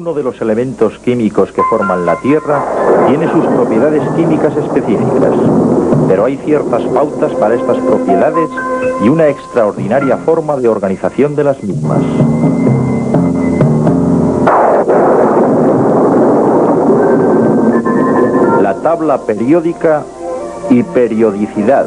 uno de los elementos químicos que forman la Tierra tiene sus propiedades químicas específicas, pero hay ciertas pautas para estas propiedades y una extraordinaria forma de organización de las mismas. La tabla periódica y periodicidad.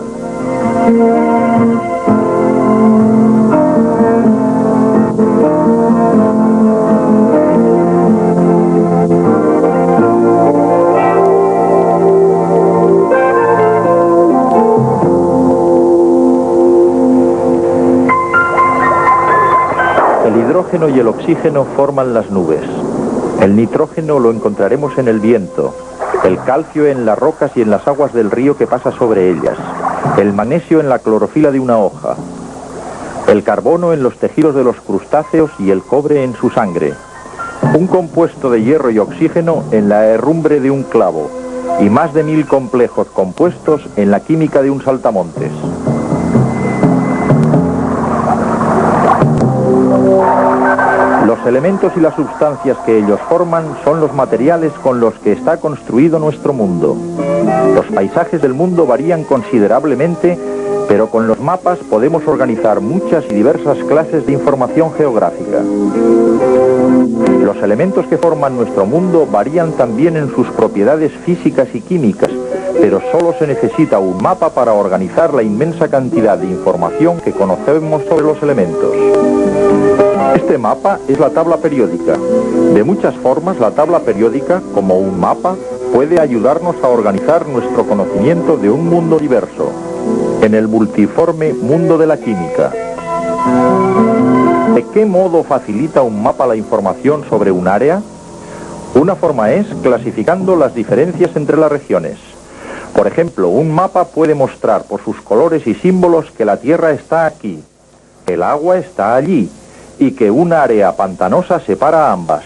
El hidrógeno y el oxígeno forman las nubes. El nitrógeno lo encontraremos en el viento, el calcio en las rocas y en las aguas del río que pasa sobre ellas, el magnesio en la clorofila de una hoja, el carbono en los tejidos de los crustáceos y el cobre en su sangre, un compuesto de hierro y oxígeno en la herrumbre de un clavo y más de 1000 complejos compuestos en la química de un saltamontes. Los elementos y las sustancias que ellos forman son los materiales con los que está construido nuestro mundo. Los paisajes del mundo varían considerablemente, pero con los mapas podemos organizar muchas y diversas clases de información geográfica. Los elementos que forman nuestro mundo varían también en sus propiedades físicas y químicas, pero solo se necesita un mapa para organizar la inmensa cantidad de información que conocemos sobre los elementos. Este mapa es la tabla periódica. De muchas formas, la tabla periódica, como un mapa, puede ayudarnos a organizar nuestro conocimiento de un mundo diverso, en el multiforme mundo de la química. ¿De qué modo facilita un mapa la información sobre un área? Una forma es clasificando las diferencias entre las regiones. Por ejemplo, un mapa puede mostrar por sus colores y símbolos que la Tierra está aquí, el agua está allí, y que un área pantanosa separa a ambas.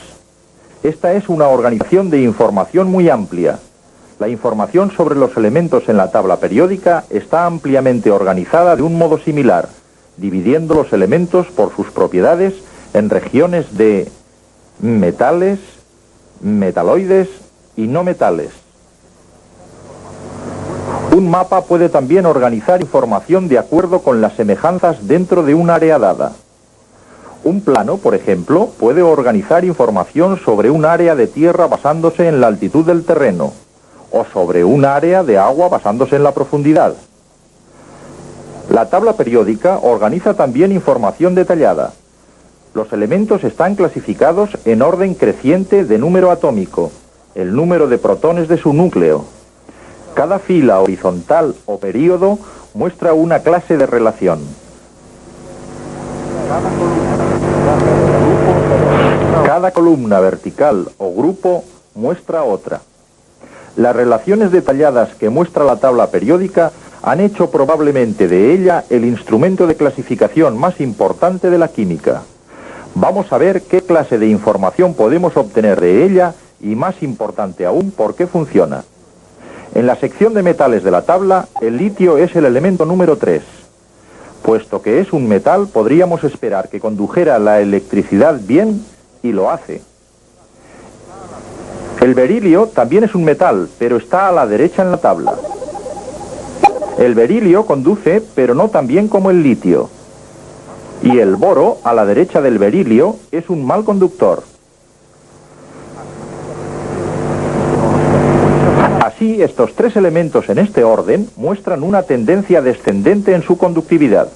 Esta es una organización de información muy amplia. La información sobre los elementos en la tabla periódica está ampliamente organizada de un modo similar, dividiendo los elementos por sus propiedades en regiones de metales, metaloides y no metales. Un mapa puede también organizar información de acuerdo con las semejanzas dentro de un área dada. Un plano, por ejemplo, puede organizar información sobre un área de tierra basándose en la altitud del terreno, o sobre un área de agua basándose en la profundidad. La tabla periódica organiza también información detallada. Los elementos están clasificados en orden creciente de número atómico, el número de protones de su núcleo. Cada fila horizontal o período muestra una clase de relación. Cada columna vertical o grupo muestra otra. Las relaciones detalladas que muestra la tabla periódica han hecho probablemente de ella el instrumento de clasificación más importante de la química. Vamos a ver qué clase de información podemos obtener de ella y, más importante aún, por qué funciona. En la sección de metales de la tabla, el litio es el elemento número 3. Puesto que es un metal, podríamos esperar que condujera la electricidad bien, y lo hace. El berilio también es un metal, pero está a la derecha en la tabla. El berilio conduce, pero no tan bien como el litio. Y el boro, a la derecha del berilio, es un mal conductor. Así, estos tres elementos en este orden muestran una tendencia descendente en su conductividad.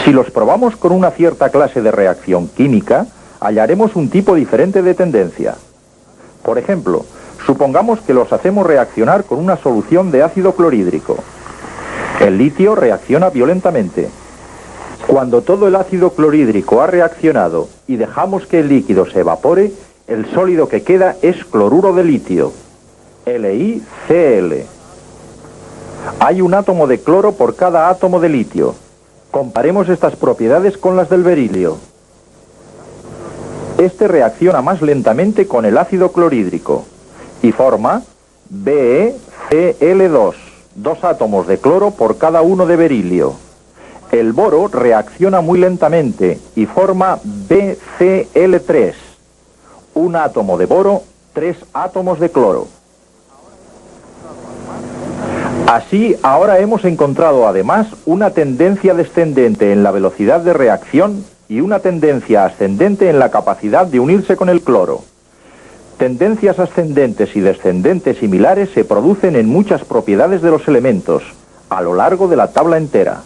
Si los probamos con una cierta clase de reacción química, hallaremos un tipo diferente de tendencia. Por ejemplo, supongamos que los hacemos reaccionar con una solución de ácido clorhídrico. El litio reacciona violentamente. Cuando todo el ácido clorhídrico ha reaccionado y dejamos que el líquido se evapore, el sólido que queda es cloruro de litio, LiCl. Hay un átomo de cloro por cada átomo de litio. Comparemos estas propiedades con las del berilio. Este reacciona más lentamente con el ácido clorhídrico y forma BeCl2, 2 átomos de cloro por cada uno de berilio. El boro reacciona muy lentamente y forma BCl3. Un átomo de boro, 3 átomos de cloro. Así, ahora hemos encontrado además una tendencia descendente en la velocidad de reacción y una tendencia ascendente en la capacidad de unirse con el cloro. Tendencias ascendentes y descendentes similares se producen en muchas propiedades de los elementos, a lo largo de la tabla entera.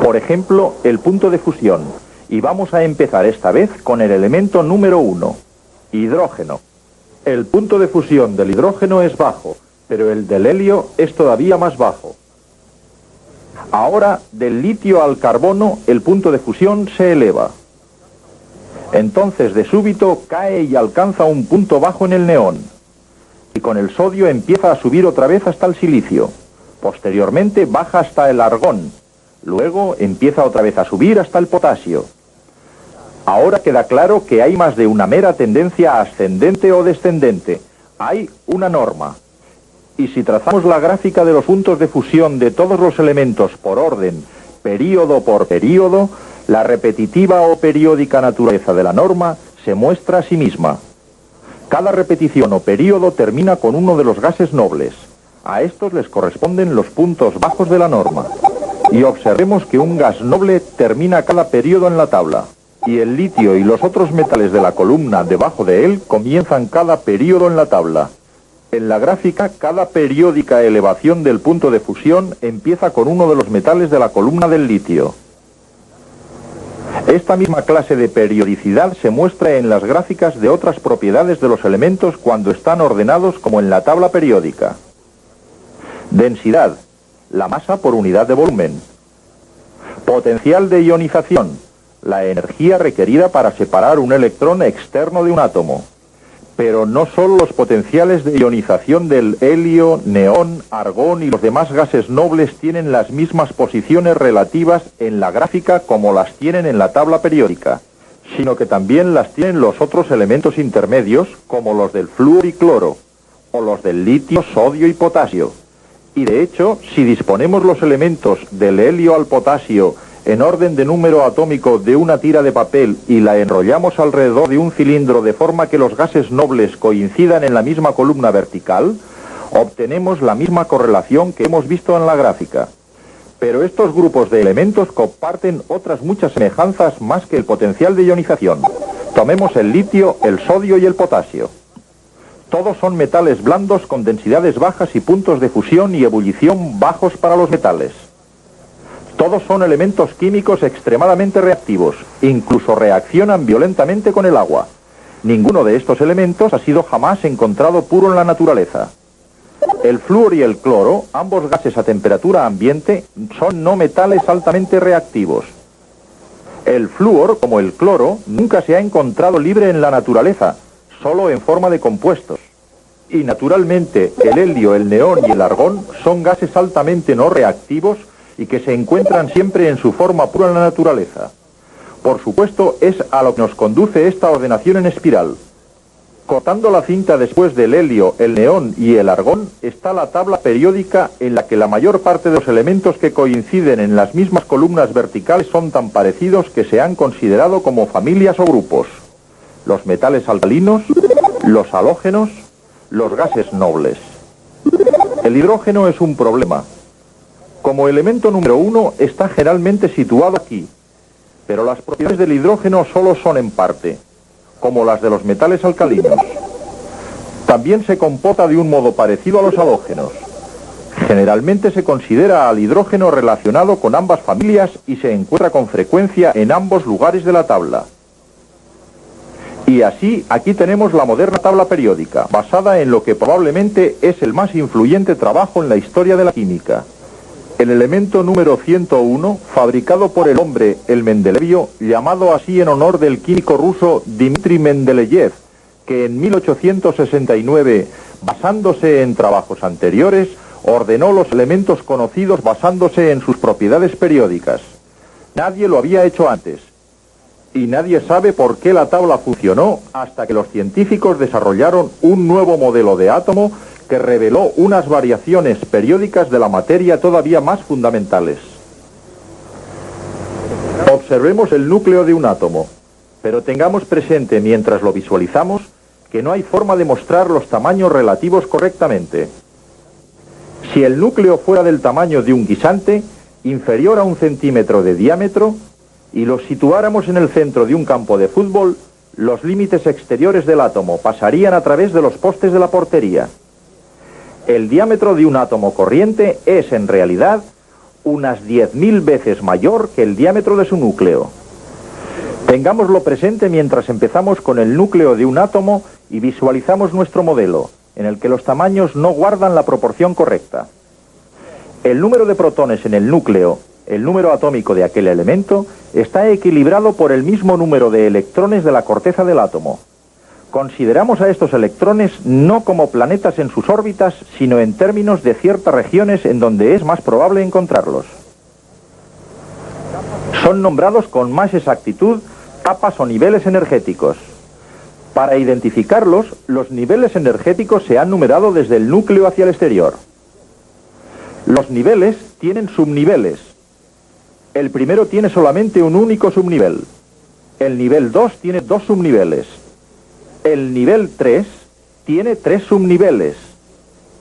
Por ejemplo, el punto de fusión, y vamos a empezar esta vez con el elemento número 1, hidrógeno. El punto de fusión del hidrógeno es bajo, pero el del helio es todavía más bajo. Ahora, del litio al carbono, el punto de fusión se eleva. Entonces, de súbito, cae y alcanza un punto bajo en el neón. Y con el sodio empieza a subir otra vez hasta el silicio. Posteriormente, baja hasta el argón. Luego, empieza otra vez a subir hasta el potasio. Ahora queda claro que hay más de una mera tendencia ascendente o descendente. Hay una norma. Y si trazamos la gráfica de los puntos de fusión de todos los elementos por orden, período por período, la repetitiva o periódica naturaleza de la norma se muestra a sí misma. Cada repetición o período termina con uno de los gases nobles. A estos les corresponden los puntos bajos de la norma. Y observemos que un gas noble termina cada período en la tabla. Y el litio y los otros metales de la columna debajo de él comienzan cada período en la tabla. En la gráfica, cada periódica elevación del punto de fusión empieza con uno de los metales de la columna del litio. Esta misma clase de periodicidad se muestra en las gráficas de otras propiedades de los elementos cuando están ordenados como en la tabla periódica. Densidad, la masa por unidad de volumen. Potencial de ionización, la energía requerida para separar un electrón externo de un átomo. Pero no solo los potenciales de ionización del helio, neón, argón y los demás gases nobles tienen las mismas posiciones relativas en la gráfica como las tienen en la tabla periódica, sino que también las tienen los otros elementos intermedios como los del flúor y cloro, o los del litio, sodio y potasio. Y de hecho, si disponemos los elementos del helio al potasio en orden de número atómico de una tira de papel y la enrollamos alrededor de un cilindro de forma que los gases nobles coincidan en la misma columna vertical, obtenemos la misma correlación que hemos visto en la gráfica. Pero estos grupos de elementos comparten otras muchas semejanzas más que el potencial de ionización. Tomemos el litio, el sodio y el potasio. Todos son metales blandos con densidades bajas y puntos de fusión y ebullición bajos para los metales. Todos son elementos químicos extremadamente reactivos, incluso reaccionan violentamente con el agua. Ninguno de estos elementos ha sido jamás encontrado puro en la naturaleza. El flúor y el cloro, ambos gases a temperatura ambiente, son no metales altamente reactivos. El flúor, como el cloro, nunca se ha encontrado libre en la naturaleza, solo en forma de compuestos. Y naturalmente, el helio, el neón y el argón son gases altamente no reactivos y que se encuentran siempre en su forma pura en la naturaleza. Por supuesto, es a lo que nos conduce esta ordenación en espiral. Cortando la cinta después del helio, el neón y el argón, está la tabla periódica en la que la mayor parte de los elementos que coinciden en las mismas columnas verticales son tan parecidos que se han considerado como familias o grupos. Los metales alcalinos, los halógenos, los gases nobles. El hidrógeno es un problema. Como elemento número 1 está generalmente situado aquí, pero las propiedades del hidrógeno solo son en parte, como las de los metales alcalinos. También se comporta de un modo parecido a los halógenos. Generalmente se considera al hidrógeno relacionado con ambas familias y se encuentra con frecuencia en ambos lugares de la tabla. Y así, aquí tenemos la moderna tabla periódica, basada en lo que probablemente es el más influyente trabajo en la historia de la química. El elemento número 101, fabricado por el hombre, el Mendelevio, llamado así en honor del químico ruso Dmitri Mendeleyev, que en 1869, basándose en trabajos anteriores, ordenó los elementos conocidos basándose en sus propiedades periódicas. Nadie lo había hecho antes. Y nadie sabe por qué la tabla funcionó hasta que los científicos desarrollaron un nuevo modelo de átomo que reveló unas variaciones periódicas de la materia todavía más fundamentales. Observemos el núcleo de un átomo, pero tengamos presente mientras lo visualizamos que no hay forma de mostrar los tamaños relativos correctamente. Si el núcleo fuera del tamaño de un guisante, inferior a 1 centímetro de diámetro, y lo situáramos en el centro de un campo de fútbol, los límites exteriores del átomo pasarían a través de los postes de la portería. El diámetro de un átomo corriente es, en realidad, unas 10.000 veces mayor que el diámetro de su núcleo. Tengámoslo presente mientras empezamos con el núcleo de un átomo y visualizamos nuestro modelo, en el que los tamaños no guardan la proporción correcta. El número de protones en el núcleo, el número atómico de aquel elemento, está equilibrado por el mismo número de electrones de la corteza del átomo. Consideramos a estos electrones no como planetas en sus órbitas, sino en términos de ciertas regiones en donde es más probable encontrarlos. Son nombrados con más exactitud capas o niveles energéticos. Para identificarlos, los niveles energéticos se han numerado desde el núcleo hacia el exterior. Los niveles tienen subniveles. El primero tiene solamente un único subnivel. El nivel 2 tiene 2 subniveles. El nivel 3 tiene 3 subniveles.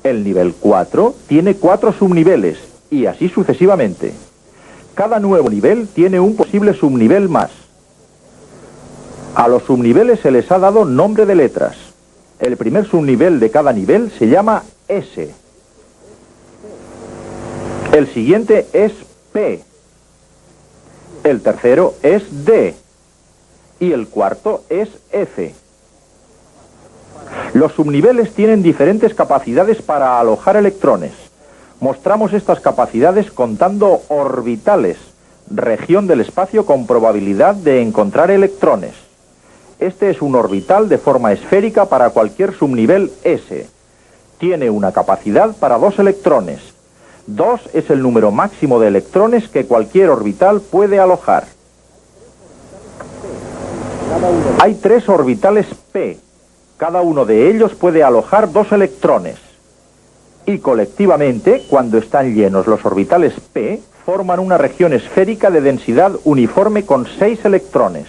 El nivel 4 tiene 4 subniveles, y así sucesivamente. Cada nuevo nivel tiene un posible subnivel más. A los subniveles se les ha dado nombre de letras. El primer subnivel de cada nivel se llama S. El siguiente es P. El tercero es D. Y el cuarto es F. Los subniveles tienen diferentes capacidades para alojar electrones. Mostramos estas capacidades contando orbitales, región del espacio con probabilidad de encontrar electrones. Este es un orbital de forma esférica para cualquier subnivel S. Tiene una capacidad para 2 electrones. 2 es el número máximo de electrones que cualquier orbital puede alojar. Hay 3 orbitales P. Cada uno de ellos puede alojar 2 electrones. Y colectivamente, cuando están llenos los orbitales P, forman una región esférica de densidad uniforme con 6 electrones.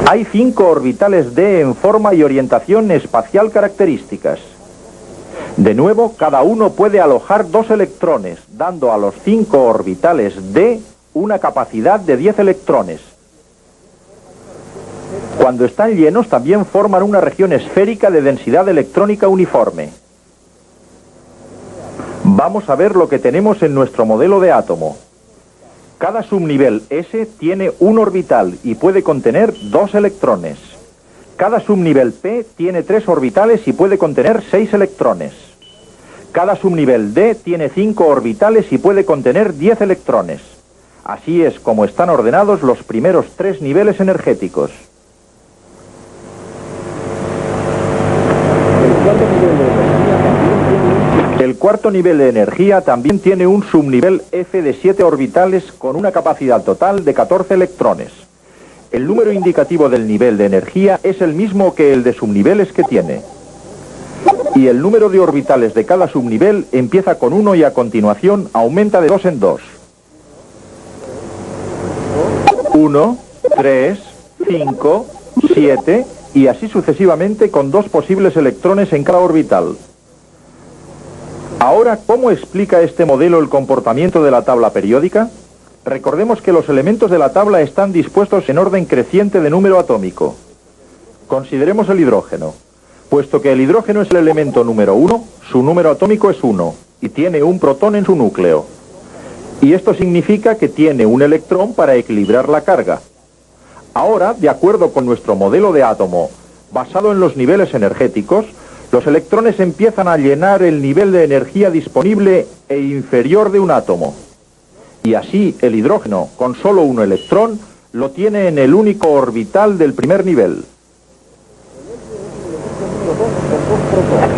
Hay 5 orbitales D en forma y orientación espacial características. De nuevo, cada uno puede alojar 2 electrones, dando a los 5 orbitales D una capacidad de 10 electrones. Cuando están llenos, también forman una región esférica de densidad electrónica uniforme. Vamos a ver lo que tenemos en nuestro modelo de átomo. Cada subnivel S tiene un orbital y puede contener 2 electrones. Cada subnivel P tiene 3 orbitales y puede contener 6 electrones. Cada subnivel D tiene 5 orbitales y puede contener 10 electrones. Así es como están ordenados los primeros 3 niveles energéticos. El cuarto nivel de energía también tiene un subnivel F de 7 orbitales con una capacidad total de 14 electrones. El número indicativo del nivel de energía es el mismo que el de subniveles que tiene. Y el número de orbitales de cada subnivel empieza con 1 y a continuación aumenta de 2 en 2. 1, 3, 5, 7 y así sucesivamente con 2 posibles electrones en cada orbital. Ahora, ¿cómo explica este modelo el comportamiento de la tabla periódica? Recordemos que los elementos de la tabla están dispuestos en orden creciente de número atómico. Consideremos el hidrógeno. Puesto que el hidrógeno es el elemento número 1, su número atómico es 1 y tiene un protón en su núcleo. Y esto significa que tiene un electrón para equilibrar la carga. Ahora, de acuerdo con nuestro modelo de átomo, basado en los niveles energéticos, los electrones empiezan a llenar el nivel de energía disponible e inferior de un átomo. Y así el hidrógeno, con solo un electrón, lo tiene en el único orbital del primer nivel.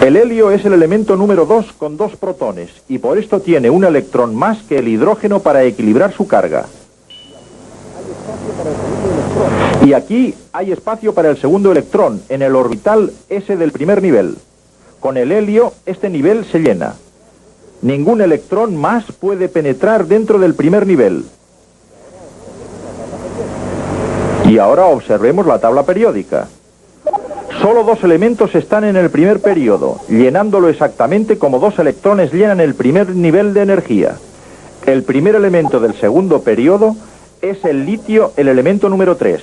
El helio es el elemento número 2 con 2 protones y por esto tiene un electrón más que el hidrógeno para equilibrar su carga. Y aquí hay espacio para el segundo electrón en el orbital S del primer nivel. Con el helio este nivel se llena. Ningún electrón más puede penetrar dentro del primer nivel. Y ahora observemos la tabla periódica. Solo dos elementos están en el primer período, llenándolo exactamente como dos electrones llenan el primer nivel de energía. El primer elemento del segundo período es el litio, el elemento número 3.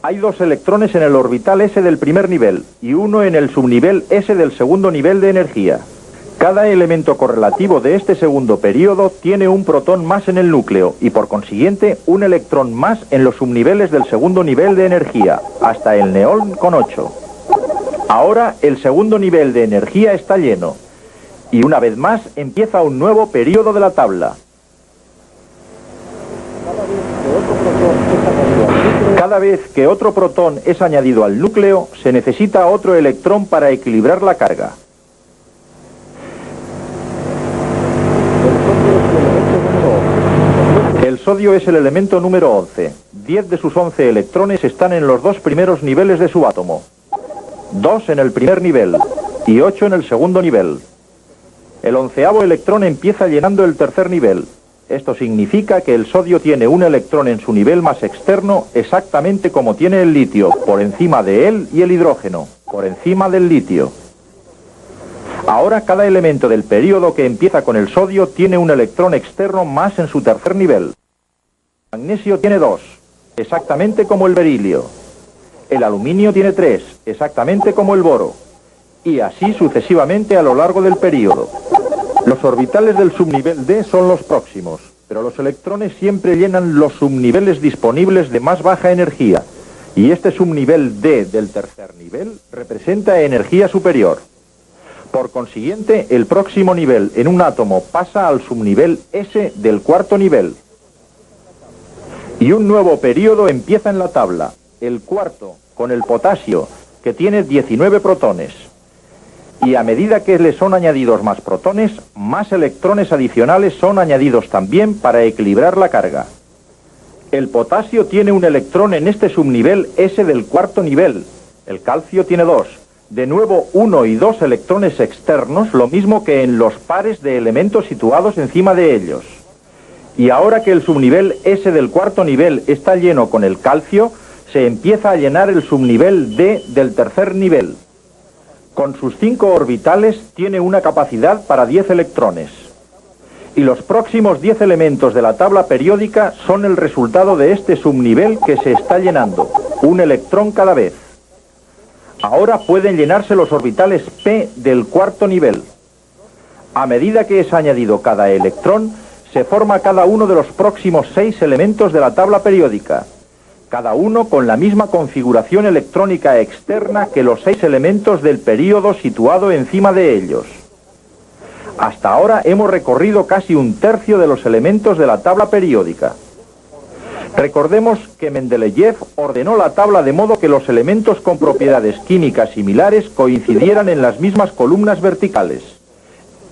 Hay dos electrones en el orbital S del primer nivel y uno en el subnivel S del segundo nivel de energía. Cada elemento correlativo de este segundo período tiene un protón más en el núcleo y por consiguiente un electrón más en los subniveles del segundo nivel de energía, hasta el neón con 8. Ahora el segundo nivel de energía está lleno y una vez más empieza un nuevo período de la tabla. Cada vez que otro protón es añadido al núcleo, se necesita otro electrón para equilibrar la carga. El sodio es el elemento número 11. 10 de sus 11 electrones están en los dos primeros niveles de su átomo. 2 en el primer nivel y 8 en el segundo nivel. El 11º electrón empieza llenando el tercer nivel. Esto significa que el sodio tiene un electrón en su nivel más externo exactamente como tiene el litio, por encima de él, y el hidrógeno, por encima del litio. Ahora cada elemento del período que empieza con el sodio tiene un electrón externo más en su tercer nivel. El magnesio tiene 2, exactamente como el berilio. El aluminio tiene 3, exactamente como el boro. Y así sucesivamente a lo largo del período. Los orbitales del subnivel D son los próximos, pero los electrones siempre llenan los subniveles disponibles de más baja energía, y este subnivel D del tercer nivel representa energía superior. Por consiguiente, el próximo nivel en un átomo pasa al subnivel S del cuarto nivel. Y un nuevo período empieza en la tabla, el cuarto, con el potasio, que tiene 19 protones. Y a medida que le son añadidos más protones, más electrones adicionales son añadidos también para equilibrar la carga. El potasio tiene un electrón en este subnivel S del cuarto nivel. El calcio tiene 2. De nuevo 1 y 2 electrones externos, lo mismo que en los pares de elementos situados encima de ellos. Y ahora que el subnivel S del cuarto nivel está lleno con el calcio, se empieza a llenar el subnivel D del tercer nivel. Con sus 5 orbitales tiene una capacidad para 10 electrones. Y los próximos 10 elementos de la tabla periódica son el resultado de este subnivel que se está llenando, un electrón cada vez. Ahora pueden llenarse los orbitales P del cuarto nivel. A medida que es añadido cada electrón, se forma cada uno de los próximos 6 elementos de la tabla periódica, cada uno con la misma configuración electrónica externa que los 6 elementos del período situado encima de ellos. Hasta ahora hemos recorrido casi un tercio de los elementos de la tabla periódica. Recordemos que Mendeleev ordenó la tabla de modo que los elementos con propiedades químicas similares coincidieran en las mismas columnas verticales.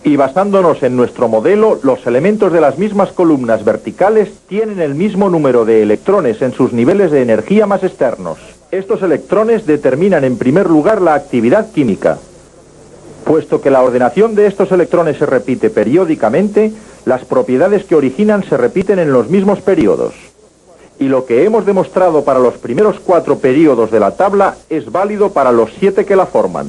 Y basándonos en nuestro modelo, los elementos de las mismas columnas verticales tienen el mismo número de electrones en sus niveles de energía más externos. Estos electrones determinan en primer lugar la actividad química. Puesto que la ordenación de estos electrones se repite periódicamente, las propiedades que originan se repiten en los mismos períodos. Y lo que hemos demostrado para los primeros 4 períodos de la tabla es válido para los 7 que la forman.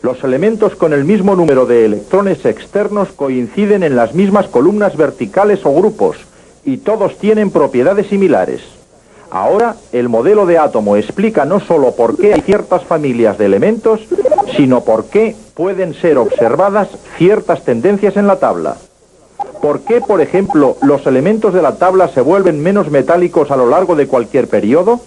Los elementos con el mismo número de electrones externos coinciden en las mismas columnas verticales o grupos, y todos tienen propiedades similares. Ahora, el modelo de átomo explica no solo por qué hay ciertas familias de elementos, sino por qué pueden ser observadas ciertas tendencias en la tabla. ¿Por qué, por ejemplo, los elementos de la tabla se vuelven menos metálicos a lo largo de cualquier periodo?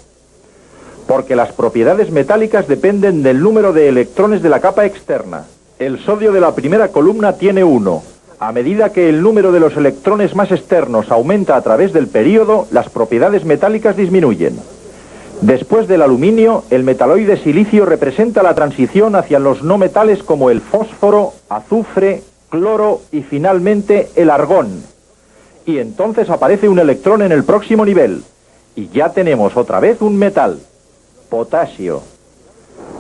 Porque las propiedades metálicas dependen del número de electrones de la capa externa. El sodio de la primera columna tiene 1. A medida que el número de los electrones más externos aumenta a través del período, las propiedades metálicas disminuyen. Después del aluminio, el metaloide silicio representa la transición hacia los no metales como el fósforo, azufre, cloro y finalmente el argón. Y entonces aparece un electrón en el próximo nivel. Y ya tenemos otra vez un metal. Potasio.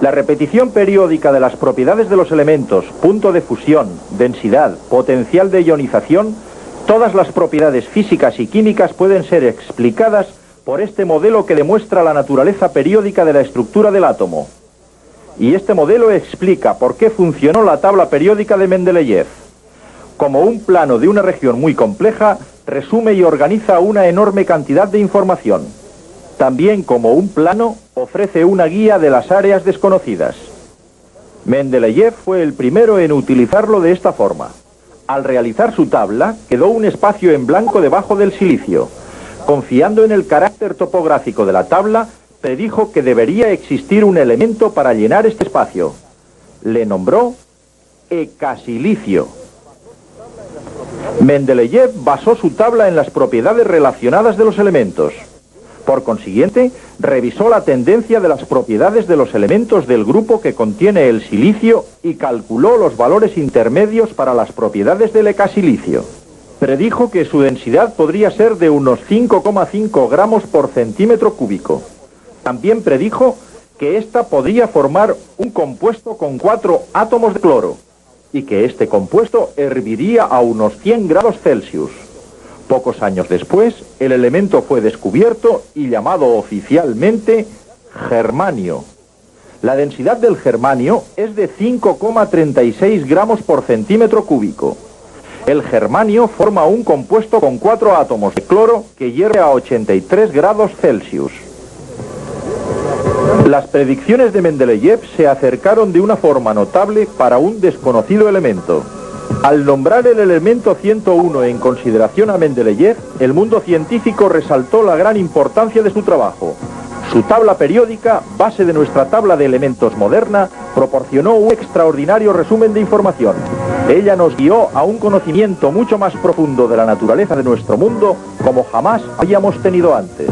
La repetición periódica de las propiedades de los elementos, punto de fusión, densidad, potencial de ionización, todas las propiedades físicas y químicas pueden ser explicadas por este modelo que demuestra la naturaleza periódica de la estructura del átomo. Y este modelo explica por qué funcionó la tabla periódica de Mendeleev. Como un plano de una región muy compleja, resume y organiza una enorme cantidad de información. También como un plano, ofrece una guía de las áreas desconocidas. Mendeleev fue el primero en utilizarlo de esta forma. Al realizar su tabla, quedó un espacio en blanco debajo del silicio. Confiando en el carácter topográfico de la tabla, predijo que debería existir un elemento para llenar este espacio. Le nombró ecasilicio. Mendeleev basó su tabla en las propiedades relacionadas de los elementos. Por consiguiente, revisó la tendencia de las propiedades de los elementos del grupo que contiene el silicio y calculó los valores intermedios para las propiedades del ecasilicio. Predijo que su densidad podría ser de unos 5,5 gramos por centímetro cúbico. También predijo que ésta podría formar un compuesto con 4 átomos de cloro y que este compuesto herviría a unos 100 grados Celsius. Pocos años después, el elemento fue descubierto y llamado oficialmente germanio. La densidad del germanio es de 5,36 gramos por centímetro cúbico. El germanio forma un compuesto con 4 átomos de cloro que hierve a 83 grados Celsius. Las predicciones de Mendeleev se acercaron de una forma notable para un desconocido elemento. Al nombrar el elemento 101 en consideración a Mendeleev, el mundo científico resaltó la gran importancia de su trabajo. Su tabla periódica, base de nuestra tabla de elementos moderna, proporcionó un extraordinario resumen de información. Ella nos guió a un conocimiento mucho más profundo de la naturaleza de nuestro mundo como jamás habíamos tenido antes.